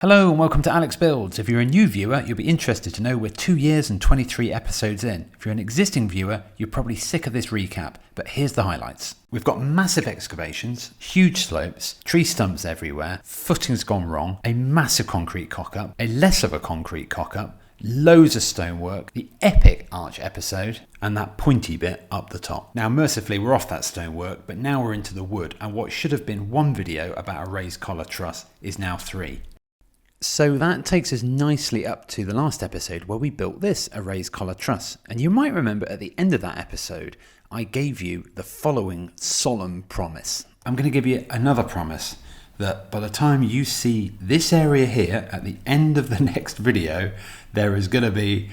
Hello and welcome to Alex Builds. If you're a new viewer, you'll be interested to know we're 2 years and 23 episodes in. If you're an existing viewer, you're probably sick of this recap, but here's the highlights. We've got massive excavations, huge slopes, tree stumps everywhere, footings gone wrong, a massive concrete cock-up, a less of a concrete cock-up, loads of stonework, the epic arch episode, and that pointy bit up the top. Now mercifully we're off that stonework, but now we're into the wood, and what should have been one video about a raised collar truss is now 3. So that takes us nicely up to the last episode where we built this, a raised collar truss. And you might remember at the end of that episode, I gave you the following solemn promise. I'm going to give you another promise that by the time you see this area here at the end of the next video, there is going to be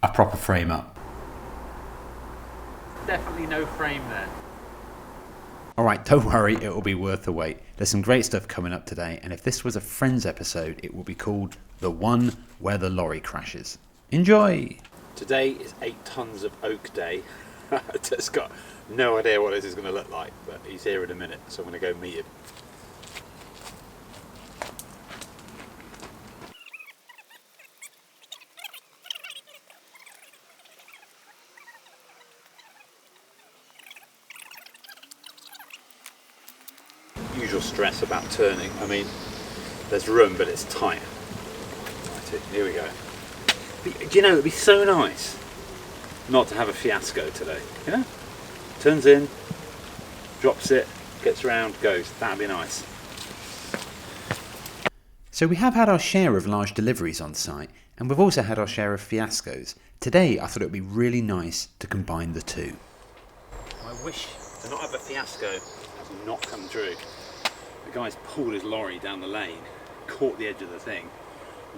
a proper frame up. Definitely no frame there. Alright, don't worry, it will be worth the wait. There's some great stuff coming up today, and if this was a Friends episode, it will be called The One Where the Lorry Crashes. Enjoy! Today is 8 tons of oak day. Just got no idea what this is going to look like, but he's here in a minute, so I'm going to go meet him. Usual stress about turning. I mean, there's room, but it's tight. Right, here we go. Do you know, it'd be so nice not to have a fiasco today. You know, turns in, drops it, gets around, goes. That'd be nice. So we have had our share of large deliveries on site, and we've also had our share of fiascos. Today I thought it would be really nice to combine the two. I wish to not have a fiasco has not come true. The guy's pulled his lorry down the lane, caught the edge of the thing,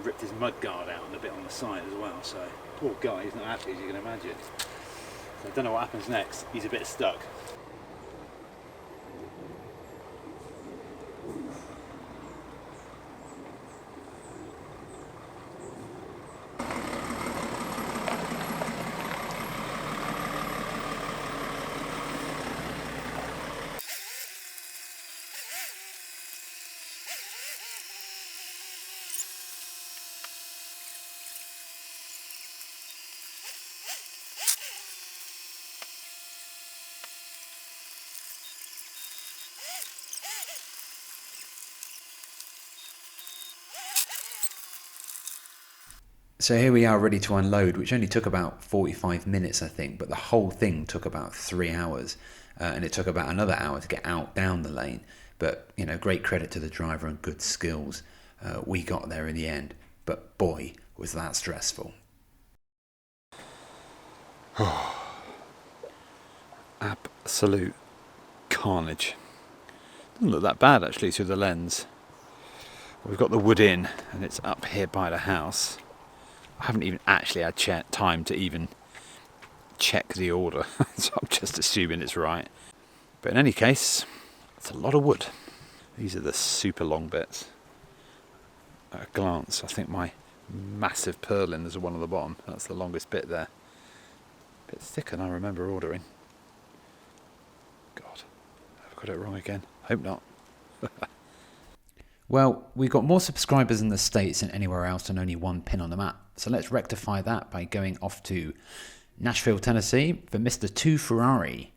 ripped his mud guard out and a bit on the side as well, so poor guy, he's not happy as you can imagine. So I don't know what happens next, he's a bit stuck. So here we are ready to unload, which only took about 45 minutes I think, but the whole thing took about 3 hours, and it took about another hour to get out down the lane. But you know, great credit to the driver and good skills. We got there in the end, but boy was that stressful. Absolute carnage. Doesn't look that bad actually through the lens. We've got the wood in and it's up here by the house. I haven't even actually had time to even check the order, so I'm just assuming it's right. But in any case, it's a lot of wood. These are the super long bits. At a glance, I think my massive purlin is the one on the bottom. That's the longest bit there. A bit thicker than I remember ordering. God, I've got it wrong again. Hope not. Well, we got more subscribers in the States than anywhere else and only one pin on the map. So let's rectify that by going off to Nashville, Tennessee for Mr. 2 Ferrari.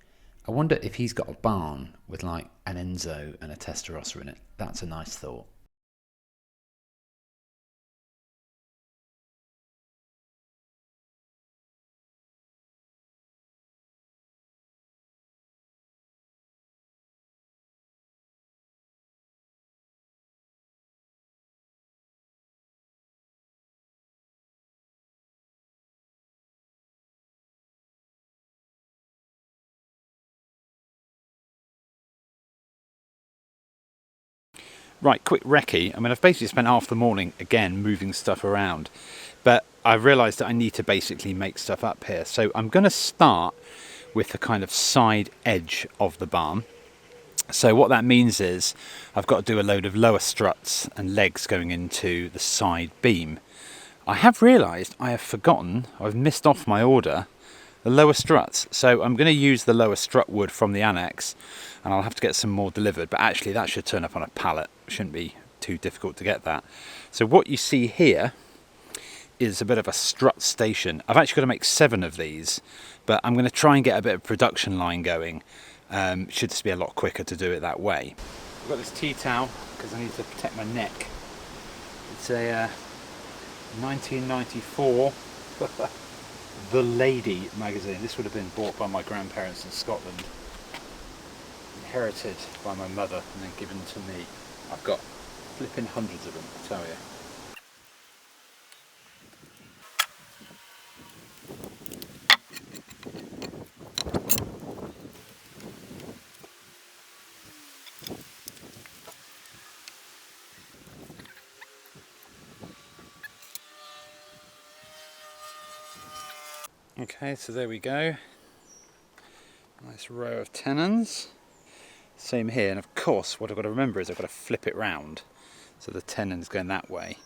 I wonder if he's got a barn with like an Enzo and a Testarossa in it. That's a nice thought. Right, quick recce. I mean, I've basically spent half the morning, again, moving stuff around. But I've realised that I need to basically make stuff up here. So I'm going to start with the kind of side edge of the barn. So what that means is I've got to do a load of lower struts and legs going into the side beam. I have realised I have forgotten, I've missed off my order, the lower struts. So I'm going to use the lower strut wood from the annex, and I'll have to get some more delivered, but actually that should turn up on a pallet. Shouldn't be too difficult to get that. So what you see here is a bit of a strut station. I've actually got to make 7 of these, but I'm going to try and get a bit of production line going. Should just be a lot quicker to do it that way. I've got this tea towel because I need to protect my neck. It's a 1994 The Lady magazine. This would have been bought by my grandparents in Scotland, inherited by my mother and then given to me. I've got flipping hundreds of them, I tell you. Okay, so there we go. Nice row of tenons. Same here, and of course what I've got to remember is I've got to flip it round so the tenon's going that way.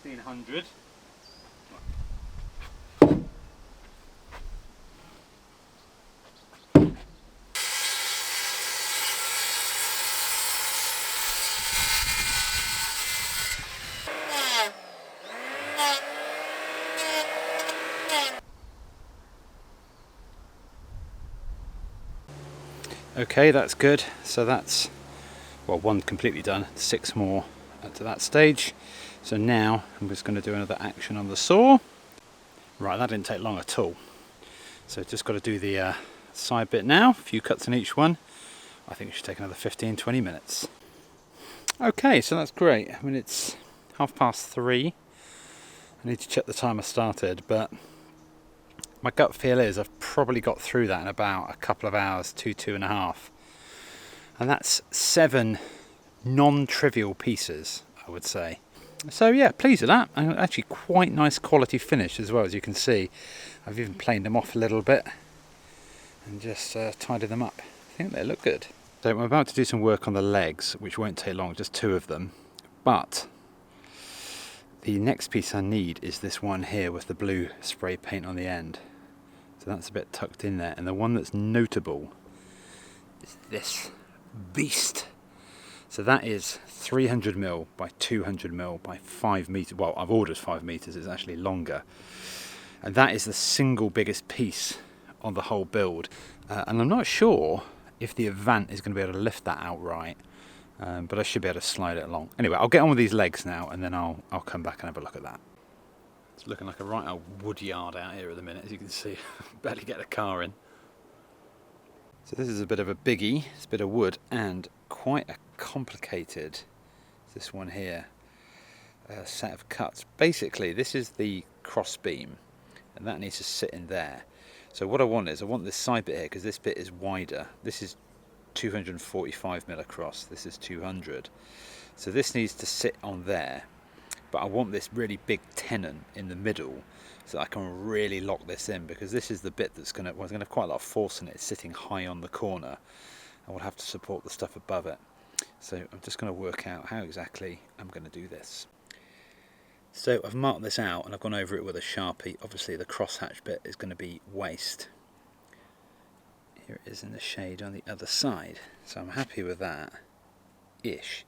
$1,600. Okay, that's good. So that's, well, 1 completely done, 6 more up to that stage. So now I'm just going to do another action on the saw. Right, that didn't take long at all. So just got to do the side bit now, a few cuts in each one. I think it should take another 15-20 minutes. Okay, so that's great. I mean, it's 3:30. I need to check the time I started, but my gut feel is I've probably got through that in about a couple of hours, 2.5. And that's 7 non-trivial pieces, I would say. So yeah, pleased with that. And actually quite nice quality finish as well, as you can see. I've even planed them off a little bit and just tidied them up. I think they look good. So I'm about to do some work on the legs, which won't take long, just 2 of them. But the next piece I need is this one here with the blue spray paint on the end. So that's a bit tucked in there. And the one that's notable is this beast. So that is 300mm by 200mm by 5 meters. Well, I've ordered 5 meters, it's actually longer. And that is the single biggest piece on the whole build. And I'm not sure if the Avant is going to be able to lift that outright, but I should be able to slide it along. Anyway, I'll get on with these legs now and then I'll come back and have a look at that. It's looking like a right old wood yard out here at the minute, as you can see. Barely get a car in. So this is a bit of a biggie, it's a bit of wood and quite a complicated, this one here, set of cuts. Basically this is the cross beam and that needs to sit in there. So what I want is, I want this side bit here because this bit is wider. This is 245mm across, this is 200. So this needs to sit on there. But I want this really big tenon in the middle so that I can really lock this in, because this is the bit that's going to have quite a lot of force in it. It's sitting high on the corner and will have to support the stuff above it. So I'm just going to work out how exactly I'm going to do this. So I've marked this out and I've gone over it with a Sharpie. Obviously the crosshatch bit is going to be waste. Here it is in the shade on the other side. So I'm happy with that, ish.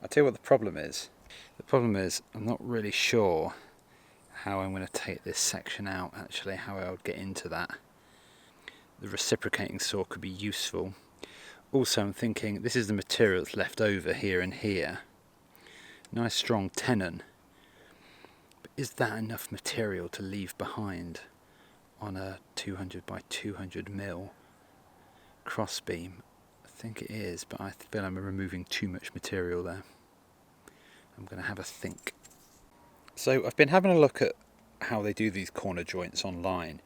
I'll tell you what the problem is. The problem is I'm not really sure how I'm going to take this section out, actually, how I would get into that. The reciprocating saw could be useful. Also I'm thinking this is the material that's left over here and here. Nice strong tenon. But is that enough material to leave behind on a 200 by 200mm crossbeam? I think it is, but I feel I'm removing too much material there. I'm going to have a think. So I've been having a look at how they do these corner joints online,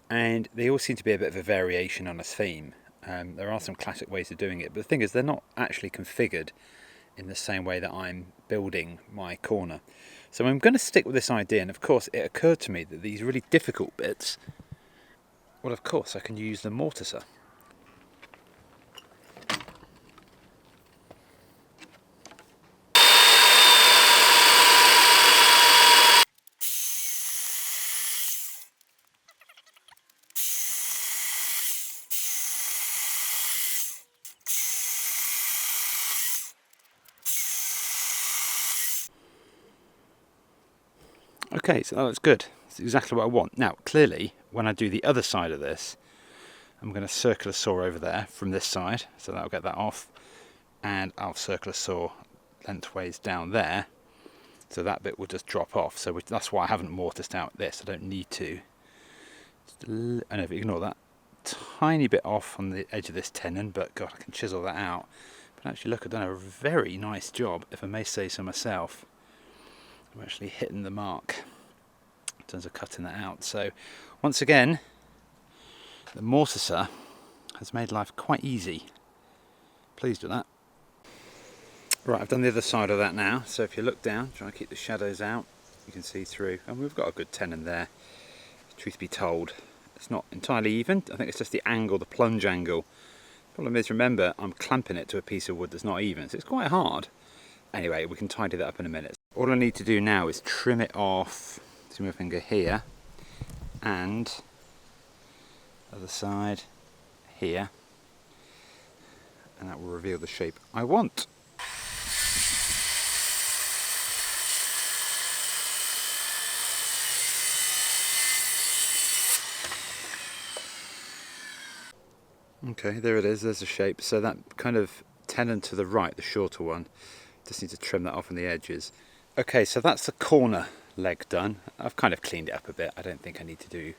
and they all seem to be a bit of a variation on a theme. There are some classic ways of doing it, but the thing is they're not actually configured in the same way that I'm building my corner. So I'm going to stick with this idea, and of course it occurred to me that these really difficult bits, Well, of course, I can use the mortiser. Okay, so that looks good. It's exactly what I want. Now, clearly, when I do the other side of this, I'm going to circular saw over there from this side, so that'll get that off, and I'll circular saw lengthways down there, so that bit will just drop off. So that's why I haven't mortised out this. I don't need to. I know if you ignore that tiny bit off on the edge of this tenon, but God, I can chisel that out. But actually, look, I've done a very nice job, if I may say so myself. I'm actually hitting the mark in terms of cutting that out. So once again, the mortiser has made life quite easy. Pleased with that. Right, I've done the other side of that now. So if you look down, try and keep the shadows out, you can see through. And we've got a good tenon there. Truth be told, it's not entirely even. I think it's just the angle, the plunge angle. Problem is, remember, I'm clamping it to a piece of wood that's not even, so it's quite hard. Anyway, we can tidy that up in a minute. All I need to do now is trim it off. See my finger here, and other side here, and that will reveal the shape I want. Okay, there it is, there's the shape. So that kind of tenon to the right, the shorter one, just need to trim that off on the edges. Okay, so that's the corner leg done. I've kind of cleaned it up a bit. I don't think I need to do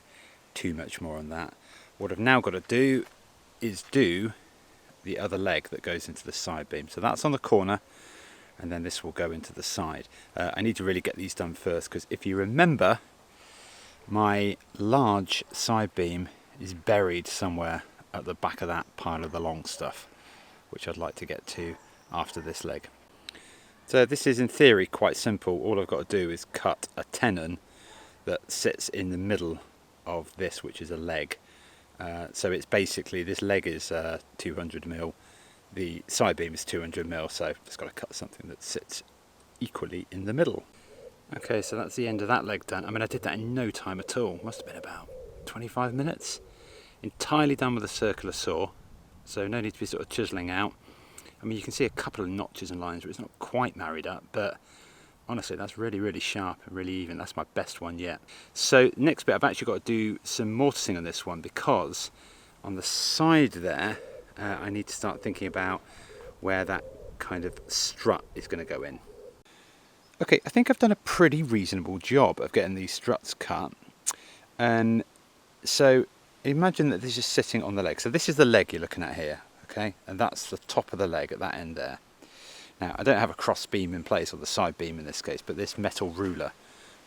too much more on that. What I've now got to do is do the other leg that goes into the side beam. So that's on the corner, and then this will go into the side. I need to really get these done first, because if you remember, my large side beam is buried somewhere at the back of that pile of the long stuff, which I'd like to get to after this leg. So this is in theory quite simple. All I've got to do is cut a tenon that sits in the middle of this, which is a leg. So it's basically, this leg is 200mm, the side beam is 200mm, so I've just got to cut something that sits equally in the middle. Okay, so that's the end of that leg done. I mean, I did that in no time at all. Must have been about 25 minutes. Entirely done with a circular saw, so no need to be sort of chiselling out. I mean, you can see a couple of notches and lines where it's not quite married up, but honestly, that's really, really sharp and really even. That's my best one yet. So next bit, I've actually got to do some mortising on this one, because on the side there, I need to start thinking about where that kind of strut is going to go in. Okay, I think I've done a pretty reasonable job of getting these struts cut. And so imagine that this is sitting on the leg. So this is the leg you're looking at here, okay? And that's the top of the leg at that end there. Now, I don't have a cross beam in place, or the side beam in this case, but this metal ruler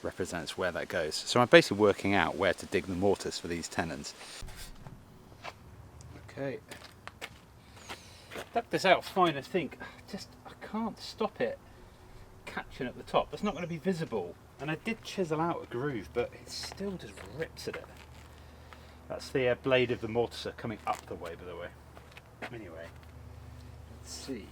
represents where that goes. So I'm basically working out where to dig the mortise for these tenons. Okay. Dug this out fine, I think. I can't stop it catching at the top. That's not going to be visible. And I did chisel out a groove, but it still just rips at it. That's the blade of the mortiser coming up the way, by the way. Anyway, let's see.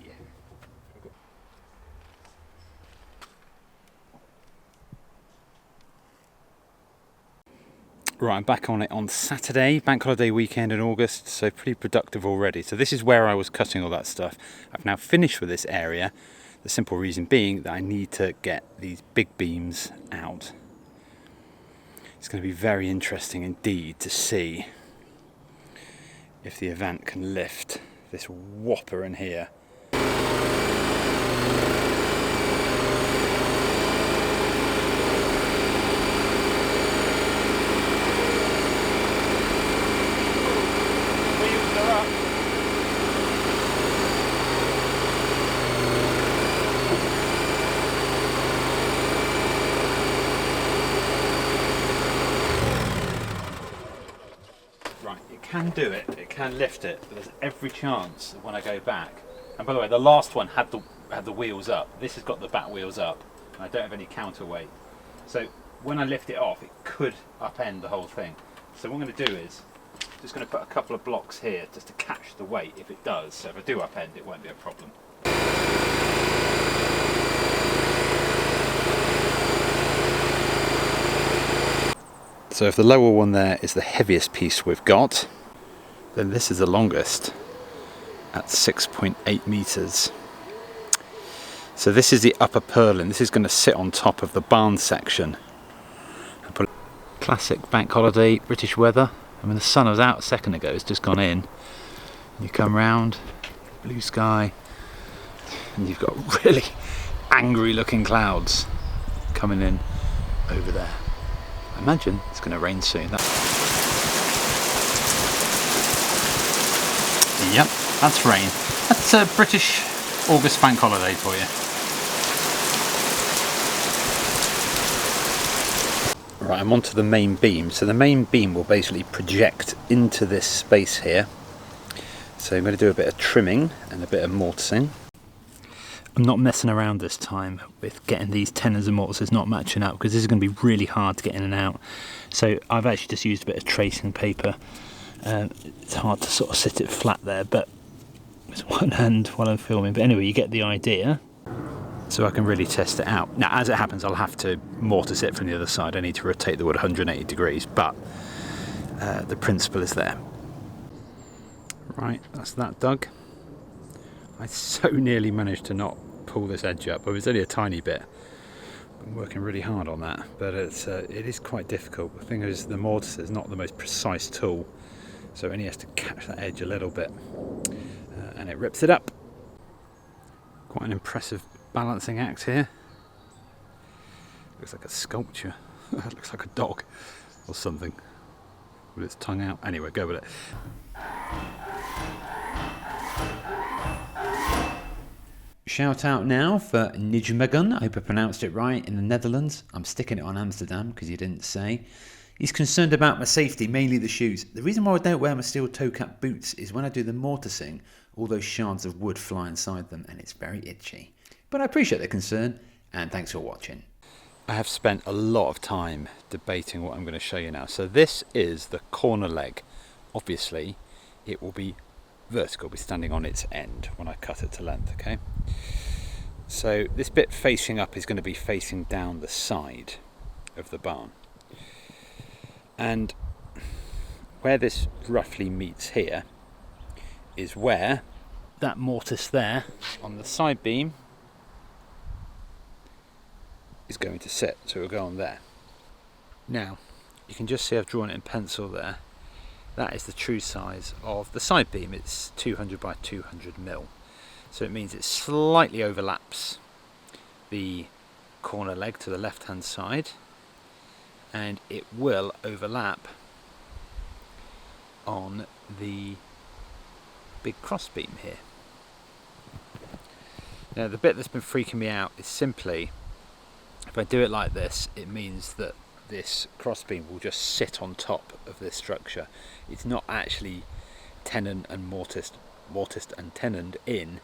Right, I'm back on it on Saturday, bank holiday weekend in August, so pretty productive already. So this is where I was cutting all that stuff. I've now finished with this area, the simple reason being that I need to get these big beams out. It's going to be very interesting indeed to see if the Avant can lift this whopper in here. Can do it, it can lift it, but there's every chance that when I go back, and by the way, the last one had the wheels up, this has got the back wheels up, and I don't have any counterweight, so when I lift it off, it could upend the whole thing. So what I'm going to do is Just going to put a couple of blocks here just to catch the weight if it does, so if I do upend it won't be a problem. So if the lower one there is the heaviest piece we've got, then this is the longest at 6.8 meters. So this is the upper purlin. This is going to sit on top of the barn section. Classic bank holiday British weather. I mean, the sun was out a second ago, it's just gone in. You come round, blue sky, and you've got really angry looking clouds coming in over there. I imagine it's going to rain soon. Yep, that's rain. That's a British August bank holiday for you. Right, I'm onto the main beam. So the main beam will basically project into this space here. So I'm going to do a bit of trimming and a bit of mortising. I'm not messing around this time with getting these tenons and mortises not matching up, because this is going to be really hard to get in and out. So I've actually just used a bit of tracing paper. It's hard to sort of sit it flat there, but it's one hand while I'm filming. But anyway, you get the idea. So I can really test it out. Now, as it happens, I'll have to mortise it from the other side. I need to rotate the wood 180 degrees, but the principle is there. Right, that's that dug. I so nearly managed to not pull this edge up. It was only a tiny bit. I'm working really hard on that, but it is quite difficult. The thing is, the mortise is not the most precise tool, so it only has to catch that edge a little bit, and it rips it up. Quite an impressive balancing act here. Looks like a sculpture. It looks like a dog or something with its tongue out. Anyway, go with it. Shout out now for Nijmegen, I hope I pronounced it right, in the Netherlands. I'm sticking it on Amsterdam because you didn't say. He's concerned about my safety, mainly the shoes. The reason why I don't wear my steel toe cap boots is when I do the mortising, all those shards of wood fly inside them and it's very itchy. But I appreciate the concern, and thanks for watching. I have spent a lot of time debating what I'm going to show you now. So this is the corner leg. Obviously, it will be vertical, be standing on its end when I cut it to length, okay? So this bit facing up is going to be facing down the side of the barn. And where this roughly meets here is where that mortise there on the side beam is going to sit, so it'll go on there. Now, you can just see I've drawn it in pencil there. That is the true size of the side beam. It's 200 by 200 mil. So it means it slightly overlaps the corner leg to the left hand side, and it will overlap on the big cross beam here. Now the bit that's been freaking me out is simply, if I do it like this, it means that this crossbeam will just sit on top of this structure. It's not actually tenon and mortised and tenoned in,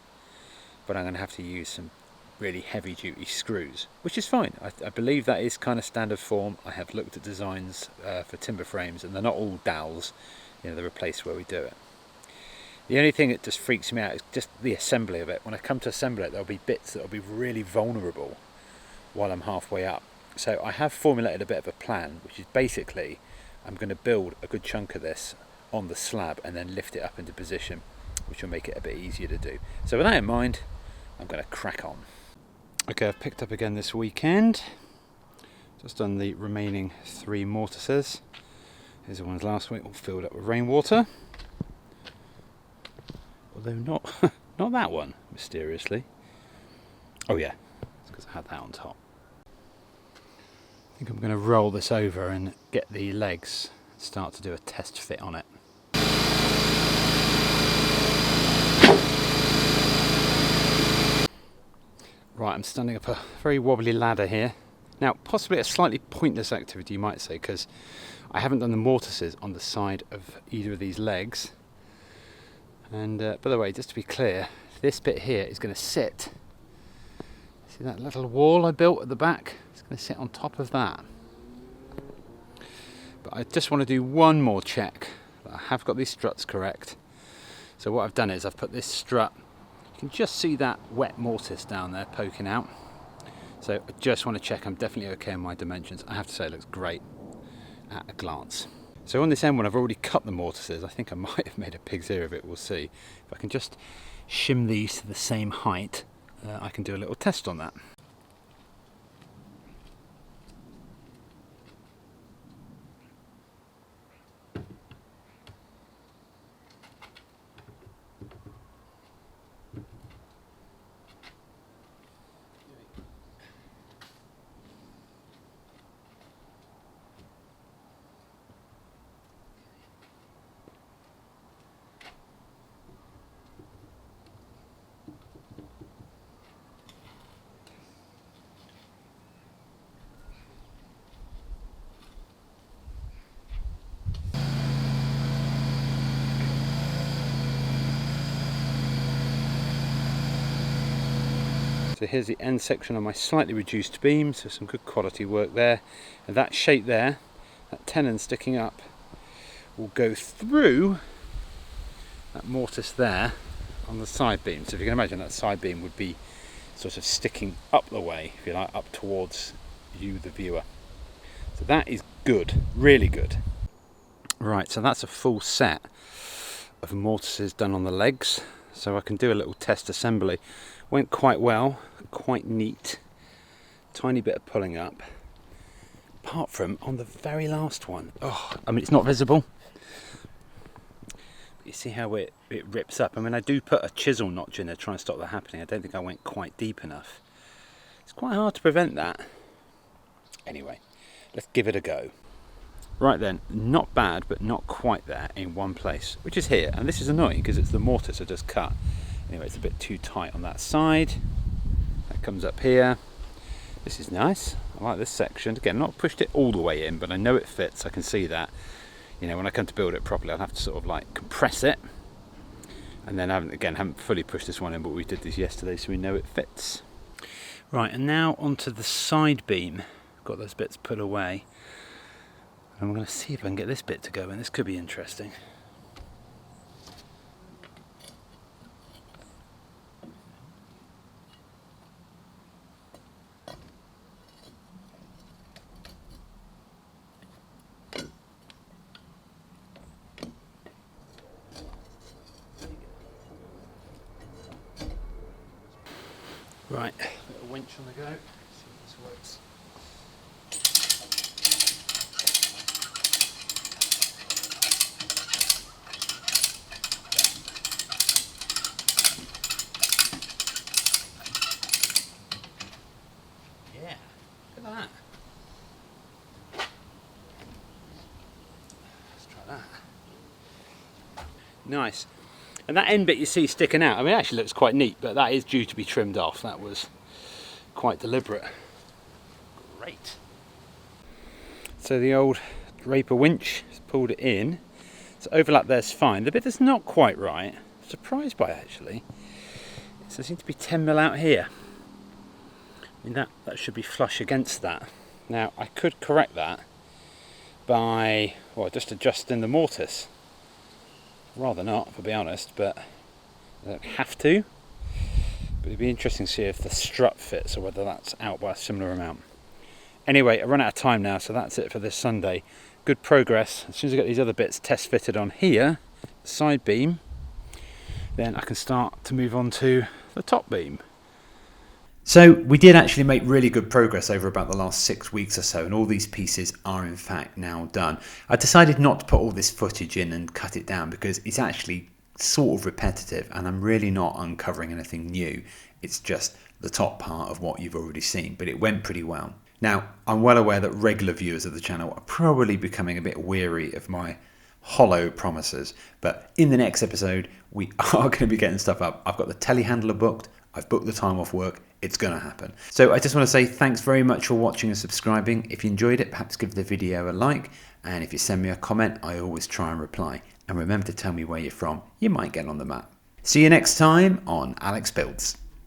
but I'm going to have to use some really heavy duty screws, which is fine. I believe that is kind of standard form. I have looked at designs for timber frames, and they're not all dowels. You know, they're a place where we do it. The only thing that just freaks me out is just the assembly of it. When I come to assemble it, there'll be bits that will be really vulnerable while I'm halfway up. So I have formulated a bit of a plan, which is basically I'm going to build a good chunk of this on the slab and then lift it up into position, which will make it a bit easier to do. So with that in mind, I'm going to crack on. Okay, I've picked up again this weekend. Just done the remaining 3 mortises. Here's the ones last week, all filled up with rainwater. Although not that one, mysteriously. Oh yeah, it's because I had that on top. I think I'm going to roll this over and get the legs, start to do a test fit on it. Right, I'm standing up a very wobbly ladder here. Now, possibly a slightly pointless activity, you might say, because I haven't done the mortises on the side of either of these legs. And by the way, just to be clear, this bit here is going to sit. See that little wall I built at the back? It's going to sit on top of that. But I just want to do one more check, But I have got these struts correct. So what I've done is I've put this strut, you can just see that wet mortise down there poking out. So I just want to check I'm definitely okay in my dimensions. I have to say it looks great at a glance. So on this end one I've already cut the mortises. I think I might have made a pig's ear of it, we'll see. If I can just shim these to the same height, I can do a little test on that. So here's the end section of my slightly reduced beam, so some good quality work there. And that shape there, that tenon sticking up, will go through that mortise there on the side beam. So if you can imagine, that side beam would be sort of sticking up the way, if you like, up towards you, the viewer. So that is good, really good. Right, so that's a full set of mortises done on the legs. So I can do a little test assembly. Went quite well, quite neat. Tiny bit of pulling up. Apart from on the very last one. Oh, I mean, it's not visible. You see how it rips up. I mean, I do put a chisel notch in there trying to stop that happening. I don't think I went quite deep enough. It's quite hard to prevent that. Anyway, let's give it a go. Right then, not bad, but not quite there in one place, which is here. And this is annoying because it's the mortise I just cut. Anyway, it's a bit too tight on that side. That comes up here. This is nice. I like this section. Again, not pushed it all the way in, but I know it fits. I can see that. You know, when I come to build it properly, I'll have to sort of like compress it. And then I haven't fully pushed this one in, but we did this yesterday, so we know it fits. Right, and now onto the side beam. Got those bits put away. I'm going to see if I can get this bit to go in. This could be interesting. Right, little winch on the go. See if this works. Yeah, look at that. Let's try that. Nice. And that end bit you see sticking out, I mean, it actually looks quite neat, but that is due to be trimmed off. That was quite deliberate. Great. So the old draper winch has pulled it in. So overlap there's fine. The bit that's not quite right, I'm surprised by actually, so there seems to be 10mm out here. I mean, that should be flush against that. Now, I could correct that by, well, just adjusting the mortise. Rather not, to be honest, but I don't have to. But it'd be interesting to see if the strut fits or whether that's out by a similar amount. Anyway, I run out of time now, so that's it for this Sunday. Good progress. As soon as I get these other bits test fitted on here, the side beam, then I can start to move on to the top beam. So we did actually make really good progress over about the last 6 weeks or so, and all these pieces are in fact now done. I decided not to put all this footage in and cut it down because it's actually sort of repetitive and I'm really not uncovering anything new. It's just the top part of what you've already seen, but it went pretty well. Now, I'm well aware that regular viewers of the channel are probably becoming a bit weary of my hollow promises, but in the next episode we are going to be getting stuff up. I've got the telehandler booked, I've booked the time off work, it's going to happen. So I just want to say thanks very much for watching and subscribing. If you enjoyed it, perhaps give the video a like, and if you send me a comment, I always try and reply. And remember to tell me where you're from, you might get on the map. See you next time on Alex Builds.